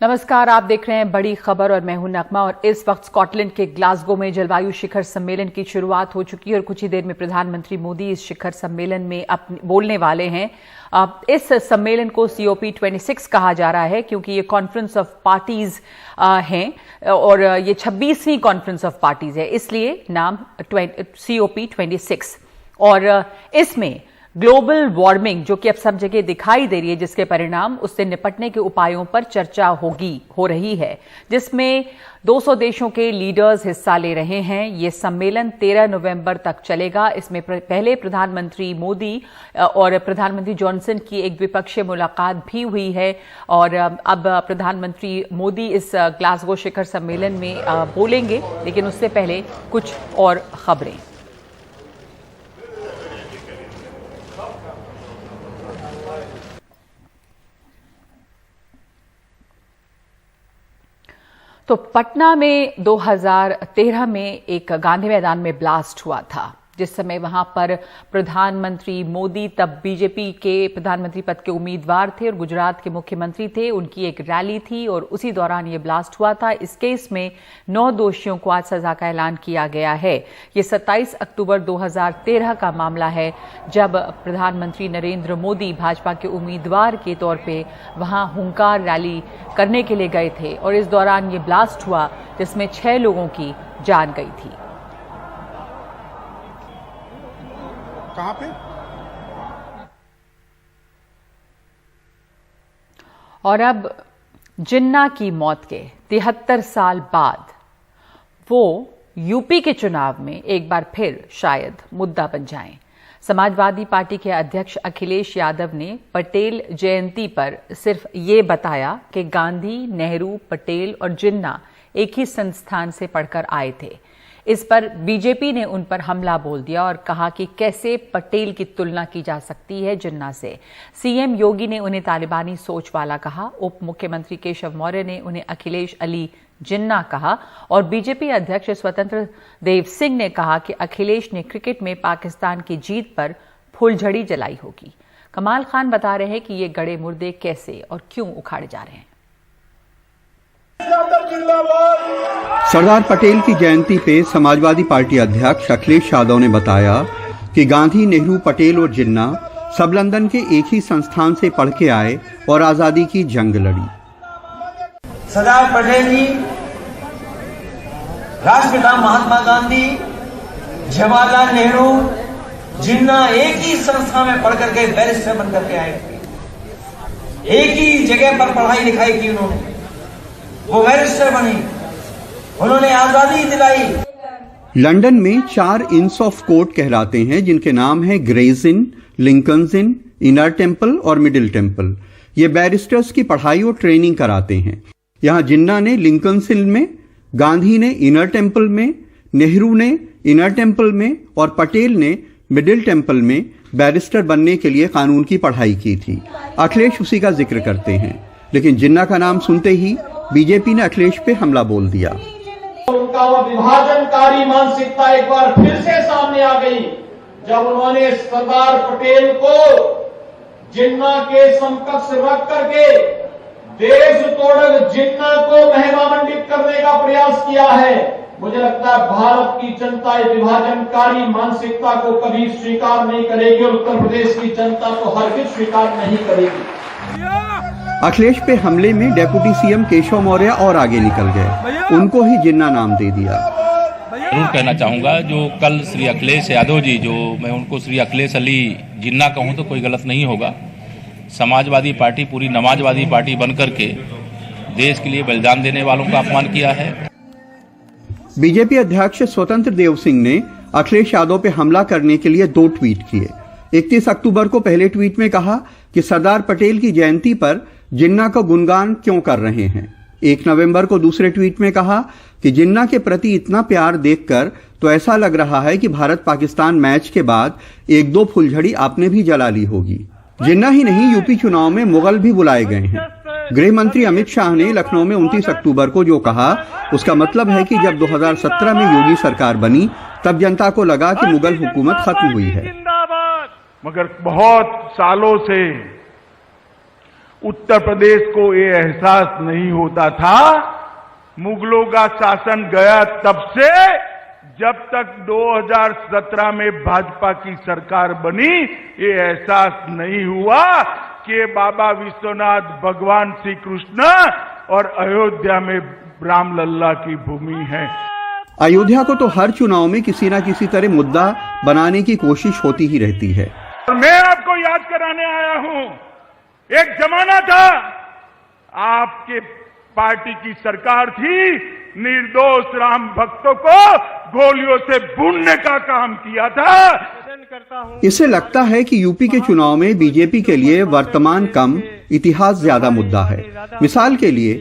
नमस्कार, आप देख रहे हैं बड़ी खबर और मैं हूं नगमा। और इस वक्त स्कॉटलैंड के ग्लासगो में जलवायु शिखर सम्मेलन की शुरुआत हो चुकी है और कुछ ही देर में प्रधानमंत्री मोदी इस शिखर सम्मेलन में बोलने वाले हैं। इस सम्मेलन को COP26 कहा जा रहा है क्योंकि ये कॉन्फ्रेंस ऑफ पार्टीज हैं और ये 26वीं कॉन्फ्रेंस ऑफ पार्टीज है, इसलिए नाम COP26। और इसमें ग्लोबल वार्मिंग जो कि अब सब जगह दिखाई दे रही है, जिसके परिणाम उससे निपटने के उपायों पर चर्चा हो रही है, जिसमें 200 देशों के लीडर्स हिस्सा ले रहे हैं। ये सम्मेलन 13 नवंबर तक चलेगा। इसमें पहले प्रधानमंत्री मोदी और प्रधानमंत्री जॉनसन की एक द्विपक्षीय मुलाकात भी हुई है और अब प्रधानमंत्री मोदी इस ग्लासगो शिखर सम्मेलन में बोलेंगे। लेकिन उससे पहले कुछ और खबरें। तो पटना में 2013 में एक गांधी मैदान में ब्लास्ट हुआ था, जिस समय वहां पर प्रधानमंत्री मोदी तब बीजेपी के प्रधानमंत्री पद के उम्मीदवार थे और गुजरात के मुख्यमंत्री थे। उनकी एक रैली थी और उसी दौरान ये ब्लास्ट हुआ था। इस केस में 9 दोषियों को आज सजा का ऐलान किया गया है। ये 27 अक्टूबर 2013 का मामला है, जब प्रधानमंत्री नरेंद्र मोदी भाजपा के उम्मीदवार के तौर पे वहां हुंकार रैली करने के लिए गए थे और इस दौरान ये ब्लास्ट हुआ, जिसमें 6 लोगों की जान गई थी। कहां पे? और अब जिन्ना की मौत के 73 साल बाद वो यूपी के चुनाव में एक बार फिर शायद मुद्दा बन जाएं। समाजवादी पार्टी के अध्यक्ष अखिलेश यादव ने पटेल जयंती पर सिर्फ ये बताया कि गांधी, नेहरू, पटेल और जिन्ना एक ही संस्थान से पढ़कर आए थे। इस पर बीजेपी ने उन पर हमला बोल दिया और कहा कि कैसे पटेल की तुलना की जा सकती है जिन्ना से। सीएम योगी ने उन्हें तालिबानी सोच वाला कहा। उप मुख्यमंत्री केशव मौर्य ने उन्हें अखिलेश अली जिन्ना कहा और बीजेपी अध्यक्ष स्वतंत्र देव सिंह ने कहा कि अखिलेश ने क्रिकेट में पाकिस्तान की जीत पर फुलझड़ी जलाई होगी। कमाल खान बता रहे हैं कि ये गड़े मुर्दे कैसे और क्यों उखाड़े जा रहे हैं। सरदार पटेल की जयंती पे समाजवादी पार्टी अध्यक्ष अखिलेश यादव ने बताया कि गांधी, नेहरू, पटेल और जिन्ना सब लंदन के एक ही संस्थान से पढ़ के आए और आजादी की जंग लड़ी। सरदार पटेल जी, राष्ट्रपिता महात्मा गांधी, जवाहरलाल नेहरू, जिन्ना एक ही संस्था में पढ़ करके बैरिस्टर बन करके आए थे। एक ही जगह पर पढ़ाई लिखाई की उन्होंने, वो बैरिस्टर बनी, उन्होंने आजादी दिलाई। लंदन में 4 इंस ऑफ कोर्ट कहलाते हैं, जिनके नाम है ग्रेज इन, लिंकन्स इन, इनर टेम्पल और मिडिल टेम्पल। ये बैरिस्टर्स की पढ़ाई और ट्रेनिंग कराते हैं। यहाँ जिन्ना ने लिंकन्स इन में, गांधी ने इनर टेम्पल में, नेहरू ने इनर टेम्पल में और पटेल ने मिडिल टेम्पल में बैरिस्टर बनने के लिए कानून की पढ़ाई की थी। अखिलेश उसी का जिक्र करते हैं, लेकिन जिन्ना का नाम सुनते ही बीजेपी ने अखिलेश पे हमला बोल दिया। उनका वो विभाजनकारी मानसिकता एक बार फिर से सामने आ गई, जब उन्होंने सरदार पटेल को जिन्ना के समकक्ष रख करके देश तोड़क जिन्ना को महिमामंडित करने का प्रयास किया है। मुझे लगता है भारत की जनता इस विभाजनकारी मानसिकता को कभी स्वीकार नहीं करेगी और उत्तर प्रदेश की जनता को हरगिज स्वीकार नहीं करेगी। अखिलेश पे हमले में डेप्यूटी सीएम केशव मौर्य और आगे निकल गए, उनको ही जिन्ना नाम दे दिया। जरूर कहना चाहूंगा, जो कल श्री अखिलेश यादव जी, जो मैं उनको श्री अखिलेश अली जिन्ना कहूं तो कोई गलत नहीं होगा, समाजवादी पार्टी पूरी नमाजवादी पार्टी बनकर के देश के लिए बलिदान देने वालों का अपमान किया है। बीजेपी अध्यक्ष स्वतंत्र देव सिंह ने अखिलेश यादव पे हमला करने के लिए 2 ट्वीट किए। 31 अक्टूबर को पहले ट्वीट में कहा कि सरदार पटेल की जयंती पर जिन्ना का गुणगान क्यों कर रहे हैं। 1 नवंबर को दूसरे ट्वीट में कहा कि जिन्ना के प्रति इतना प्यार देखकर तो ऐसा लग रहा है कि भारत पाकिस्तान मैच के बाद 1-2 फुलझड़ी आपने भी जला ली होगी। जिन्ना ही नहीं, यूपी चुनाव में मुगल भी बुलाए गए हैं। गृह मंत्री अमित शाह ने लखनऊ में 29 अक्टूबर को जो कहा, उसका मतलब है कि जब 2017 में योगी सरकार बनी तब जनता को लगा कि मुगल हुकूमत खत्म हुई है। मगर बहुत सालों से उत्तर प्रदेश को ये एहसास नहीं होता था। मुगलों का शासन गया तब से, जब तक 2017 में भाजपा की सरकार बनी, ये एहसास नहीं हुआ कि बाबा विश्वनाथ, भगवान श्री कृष्ण और अयोध्या में रामलल्ला की भूमि है। अयोध्या को तो हर चुनाव में किसी न किसी तरह मुद्दा बनाने की कोशिश होती ही रहती है। और मैं आपको याद कराने आया हूं, एक जमाना था आपके पार्टी की सरकार थी, निर्दोष राम भक्तों को गोलियों से भूनने का काम किया था। इससे लगता है कि यूपी के चुनाव में बीजेपी के लिए वर्तमान कम, इतिहास ज्यादा मुद्दा है। मिसाल के लिए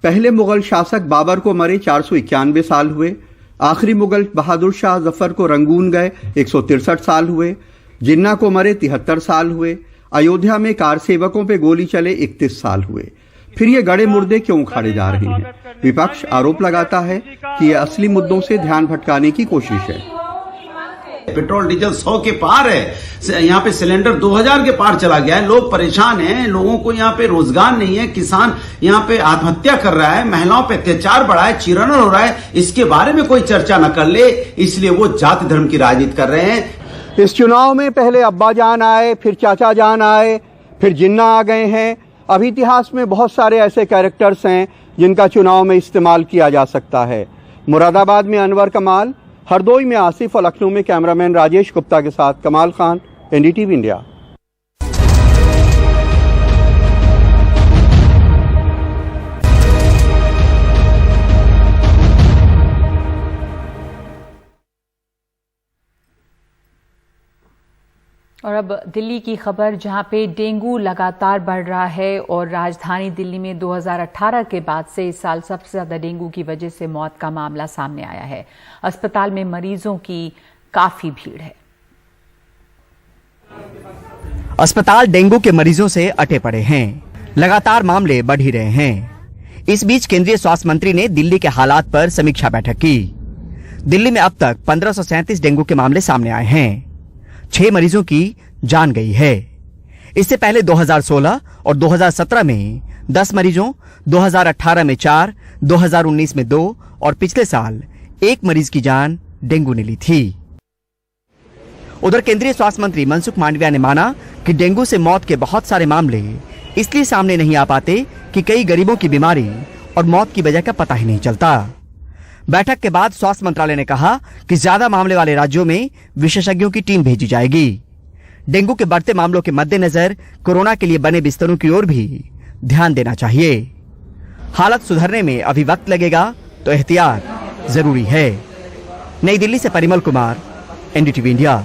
पहले मुगल शासक बाबर को मरे 491 साल हुए, आखिरी मुगल बहादुर शाह जफर को रंगून गए 163 साल हुए, जिन्ना को मरे 73 साल हुए, अयोध्या में कार सेवकों पे गोली चले 31 साल हुए। फिर ये गड़े मुर्दे क्यों उखाड़े जा रहे हैं? विपक्ष आरोप लगाता है कि ये असली मुद्दों से ध्यान भटकाने की कोशिश है। पेट्रोल डीजल 100 के पार है, यहाँ पे सिलेंडर 2000 के पार चला गया है, लोग परेशान हैं, लोगों को यहाँ पे रोजगार नहीं है, किसान यहाँ पे आत्महत्या कर रहा है, महिलाओं पे अत्याचार बढ़ा है, चिरहरण हो रहा है, इसके बारे में कोई चर्चा न कर ले, इसलिए वो जाति धर्म की राजनीति कर रहे हैं। इस चुनाव में पहले अब्बा जान आए, फिर चाचा जान आए, फिर जिन्ना आ गए हैं। अब इतिहास में बहुत सारे ऐसे कैरेक्टर्स हैं जिनका चुनाव में इस्तेमाल किया जा सकता है। मुरादाबाद में अनवर कमाल, हरदोई में आसिफ और लखनऊ में कैमरामैन राजेश गुप्ता के साथ कमाल खान, एनडीटीवी इंडिया। और अब दिल्ली की खबर, जहां पे डेंगू लगातार बढ़ रहा है और राजधानी दिल्ली में 2018 के बाद से इस साल सबसे ज्यादा डेंगू की वजह से मौत का मामला सामने आया है। अस्पताल में मरीजों की काफी भीड़ है। अस्पताल डेंगू के मरीजों से अटे पड़े हैं, लगातार मामले बढ़ ही रहे हैं। इस बीच केंद्रीय स्वास्थ्य मंत्री ने दिल्ली के हालात पर समीक्षा बैठक की। दिल्ली में अब तक 1537 डेंगू के मामले सामने आए हैं, 6 मरीजों की जान गई है। इससे पहले 2016 और 2017 में 10 मरीजों, 2018 में 4, 2019 में 2 और पिछले साल 1 मरीज की जान डेंगू ने ली थी। उधर केंद्रीय स्वास्थ्य मंत्री मनसुख मांडविया ने माना कि डेंगू से मौत के बहुत सारे मामले इसलिए सामने नहीं आ पाते कि कई गरीबों की बीमारी और मौत की वजह का पता ही नहीं चलता। बैठक के बाद स्वास्थ्य मंत्रालय ने कहा कि ज्यादा मामले वाले राज्यों में विशेषज्ञों की टीम भेजी जाएगी। डेंगू के बढ़ते मामलों के मद्देनजर कोरोना के लिए बने बिस्तरों की ओर भी ध्यान देना चाहिए। हालत सुधरने में अभी वक्त लगेगा तो एहतियात जरूरी है। नई दिल्ली से परिमल कुमार, एनडीटीवी इंडिया।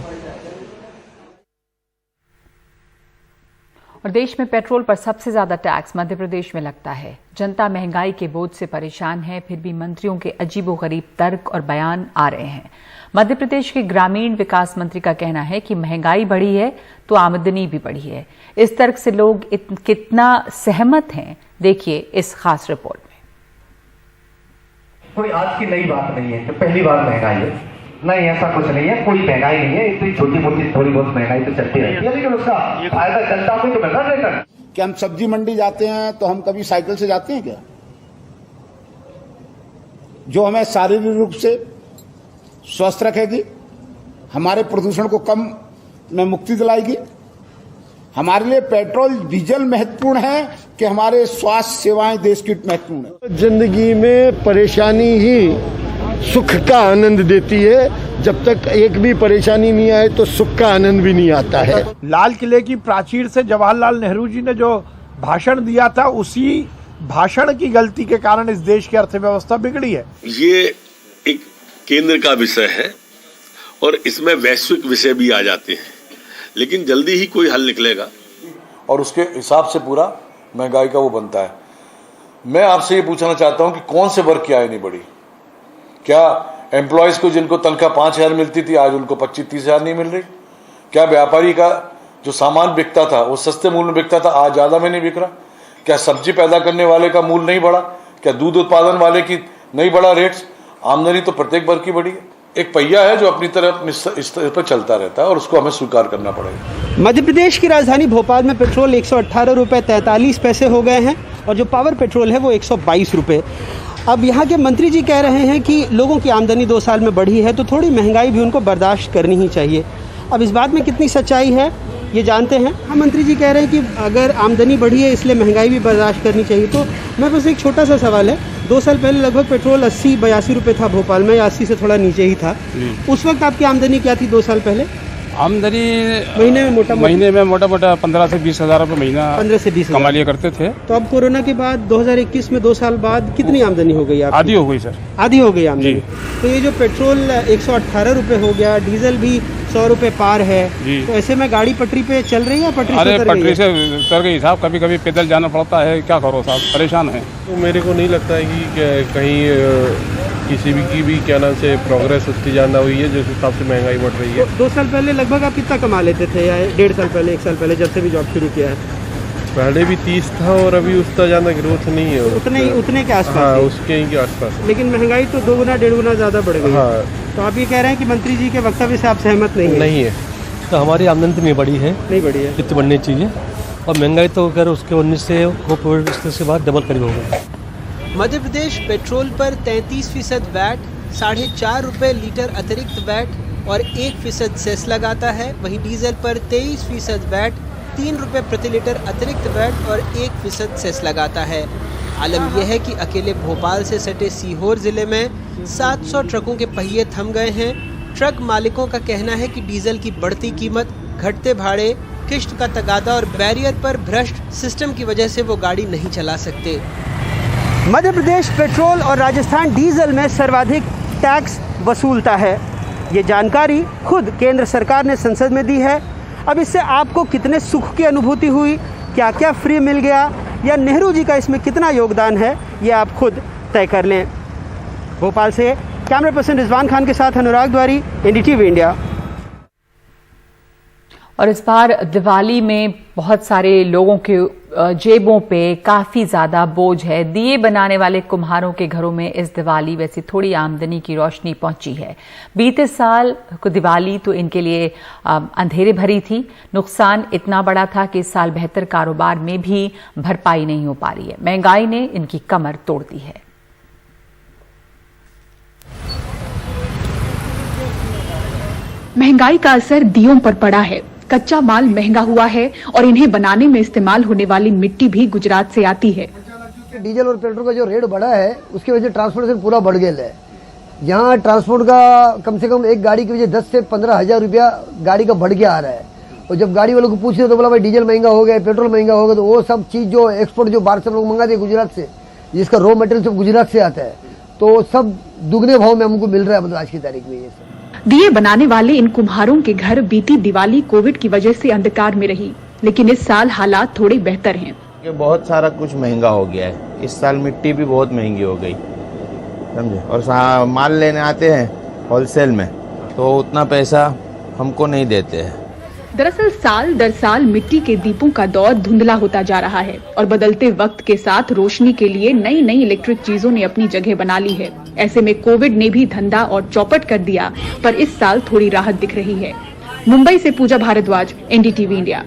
और देश में पेट्रोल पर सबसे ज्यादा टैक्स मध्य प्रदेश में लगता है। जनता महंगाई के बोझ से परेशान है, फिर भी मंत्रियों के अजीबोगरीब तर्क और बयान आ रहे हैं। मध्य प्रदेश के ग्रामीण विकास मंत्री का कहना है कि महंगाई बढ़ी है तो आमदनी भी बढ़ी है। इस तर्क से लोग कितना सहमत हैं, देखिए इस खास रिपोर्ट में। कोई आज की नई बात नहीं है, तो पहली बार महंगाई है नहीं, ऐसा कुछ नहीं है, कोई महंगाई नहीं है। इतनी छोटी मोटी थोड़ी बहुत महंगाई तो चलती रहती है, लेकिन उसका फायदा जनता को तो मिलना रहता है। क्या हम सब्जी मंडी जाते हैं तो हम कभी साइकिल से जाते हैं क्या? जो हमें शारीरिक रूप से स्वस्थ रखेगी, हमारे प्रदूषण को कम में मुक्ति दिलाएगी। हमारे लिए पेट्रोल डीजल महत्वपूर्ण है कि हमारे स्वास्थ्य सेवाएं देश की महत्वपूर्ण है। जिंदगी में परेशानी ही सुख का आनंद देती है। जब तक एक भी परेशानी नहीं आए तो सुख का आनंद भी नहीं आता है। लाल किले की प्राचीर से जवाहरलाल नेहरू जी ने जो भाषण दिया था, उसी भाषण की गलती के कारण इस देश की अर्थव्यवस्था बिगड़ी है। ये एक केंद्र का विषय है और इसमें वैश्विक विषय भी आ जाते हैं, लेकिन जल्दी ही कोई हल निकलेगा और उसके हिसाब से पूरा महंगाई का वो बनता है। मैं आपसे ये पूछना चाहता हूँ कि कौन से वर्ग की आय नहीं बढ़ी? क्या एम्प्लॉयज को जिनको तनख्वाह 5,000 मिलती थी आज उनको 25-30 हजार नहीं मिल रही? क्या व्यापारी का जो सामान बिकता था वो सस्ते मूल्य में बिकता था, आज ज्यादा में नहीं बिक रहा? क्या सब्जी पैदा करने वाले का मूल्य नहीं बढ़ा? क्या दूध उत्पादन वाले की नहीं बढ़ा रेट्स? आमदनी तो प्रत्येक वर्ग की बढ़ी है। एक पहिया है जो अपनी तरफ इस तरह पर चलता रहता है और उसको हमें स्वीकार करना पड़ेगा। मध्य प्रदेश की राजधानी भोपाल में पेट्रोल 118 रुपये 43 पैसे हो गए हैं और जो पावर पेट्रोल है वो 122 रुपये। अब यहाँ के मंत्री जी कह रहे हैं कि लोगों की आमदनी 2 साल में बढ़ी है तो थोड़ी महंगाई भी उनको बर्दाश्त करनी ही चाहिए। अब इस बात में कितनी सच्चाई है ये जानते हैं। हाँ, मंत्री जी कह रहे हैं कि अगर आमदनी बढ़ी है इसलिए महंगाई भी बर्दाश्त करनी चाहिए। तो मैं बस एक छोटा सा सवाल है, 2 साल पहले लगभग पेट्रोल 80-82 रुपये था भोपाल में, 80 से थोड़ा नीचे ही था। उस वक्त आपकी आमदनी क्या थी 2 साल पहले? आमदनी महीने में मोटा मोटा 15 से 20 हज़ार रुपये महीना 15 से 20 कमा लिया करते थे। तो अब कोरोना के बाद 2021 में 2 साल बाद कितनी आमदनी हो गई? आधी हो गई सर, आधी हो गई आमदनी। तो ये जो पेट्रोल 118 रुपये हो गया, डीजल भी 100 रुपये पार है, तो ऐसे में गाड़ी पटरी पे चल रही है? पटरी से उतर गई साहब, कभी कभी पैदल जाना पड़ता है, क्या करो साहब, परेशान है। तो मेरे को नहीं लगता है कि कहीं किसी भी की भी क्या नाम से प्रोग्रेस उतनी ज़्यादा हुई है जिस हिसाब से महंगाई बढ़ रही है। 2 साल पहले लगभग आप कितना कमा लेते थे या 1.5 साल पहले, 1 साल पहले जब से भी जॉब शुरू किया है? पहले भी 30 था और अभी उसका ज़्यादा ग्रोथ नहीं है। उतने के आसपास? हाँ, उसके ही के आसपास। लेकिन महंगाई तो 2 गुना 1.5 गुना ज़्यादा बढ़ गई। हाँ। तो आप ये कह रहे हैं कि मंत्री जी के वक्तव्य से आप सहमत नहीं है? नहीं है। तो हमारी आमदनी तो नहीं बढ़ी है, जितनी बढ़नी चाहिए, और महंगाई तो अगर उसके 19 से कोविड के बाद डबल करीब हो गई। मध्य प्रदेश पेट्रोल पर 33% वैट, 4.5 रुपये लीटर अतिरिक्त वैट और 1% सेस लगाता है। वहीं डीजल पर 23% वैट, 3 रुपये प्रति लीटर अतिरिक्त वैट और 1% सेस लगाता है। आलम यह है कि अकेले भोपाल से सटे सीहोर जिले में 700 ट्रकों के पहिए थम गए हैं। ट्रक मालिकों का कहना है कि डीजल की बढ़ती कीमत, घटते भाड़े, किश्त का तगादा और बैरियर पर भ्रष्ट सिस्टम की वजह से वो गाड़ी नहीं चला सकते। मध्य प्रदेश पेट्रोल और राजस्थान डीजल में सर्वाधिक टैक्स वसूलता है। ये जानकारी खुद केंद्र सरकार ने संसद में दी है। अब इससे आपको कितने सुख की अनुभूति हुई, क्या क्या फ्री मिल गया या नेहरू जी का इसमें कितना योगदान है, ये आप खुद तय कर लें। भोपाल से कैमरा पर्सन रिजवान खान के साथ अनुराग द्वारी, एनडीटीवी इंडिया। और इस बार दिवाली में बहुत सारे लोगों के जेबों पे काफी ज्यादा बोझ है। दिए बनाने वाले कुम्हारों के घरों में इस दिवाली वैसे थोड़ी आमदनी की रोशनी पहुंची है। बीते साल को दिवाली तो इनके लिए अंधेरे भरी थी। नुकसान इतना बड़ा था कि इस साल बेहतर कारोबार में भी भरपाई नहीं हो पा रही है। महंगाई ने इनकी कमर तोड़ दी है। महंगाई का असर दियों पर पड़ा है। कच्चा माल महंगा हुआ है और इन्हें बनाने में इस्तेमाल होने वाली मिट्टी भी गुजरात से आती है। डीजल और पेट्रोल का जो रेट बढ़ा है उसकी वजह से ट्रांसपोर्टेशन पूरा बढ़ गया है। यहाँ ट्रांसपोर्ट का कम से कम एक गाड़ी की वजह 10 से 15 हजार रुपया गाड़ी का बढ़ के आ रहा है। और जब गाड़ी वालों को पूछे तो बोला भाई डीजल महंगा हो गया, पेट्रोल महंगा हो गया। तो वो सब चीज जो एक्सपोर्ट जो बाहर से लोग मंगाते हैं गुजरात से, जिसका रॉ मटेरियल सब गुजरात से आता है, तो सब दुगने भाव में हमको मिल रहा है। मतलब आज की तारीख में ये सब दिए बनाने वाले इन कुम्हारों के घर बीती दिवाली कोविड की वजह से अंधकार में रही, लेकिन इस साल हालात थोड़े बेहतर हैं। बहुत सारा कुछ महंगा हो गया है। इस साल मिट्टी भी बहुत महंगी हो गई, समझे। और माल लेने आते हैं होलसेल में तो उतना पैसा हमको नहीं देते हैं। दरअसल साल दर साल मिट्टी के दीपों का दौर धुंधला होता जा रहा है और बदलते वक्त के साथ रोशनी के लिए नई नई इलेक्ट्रिक चीजों ने अपनी जगह बना ली है। ऐसे में कोविड ने भी धंधा और चौपट कर दिया, पर इस साल थोड़ी राहत दिख रही है। मुंबई से पूजा भारद्वाज, एनडीटीवी इंडिया।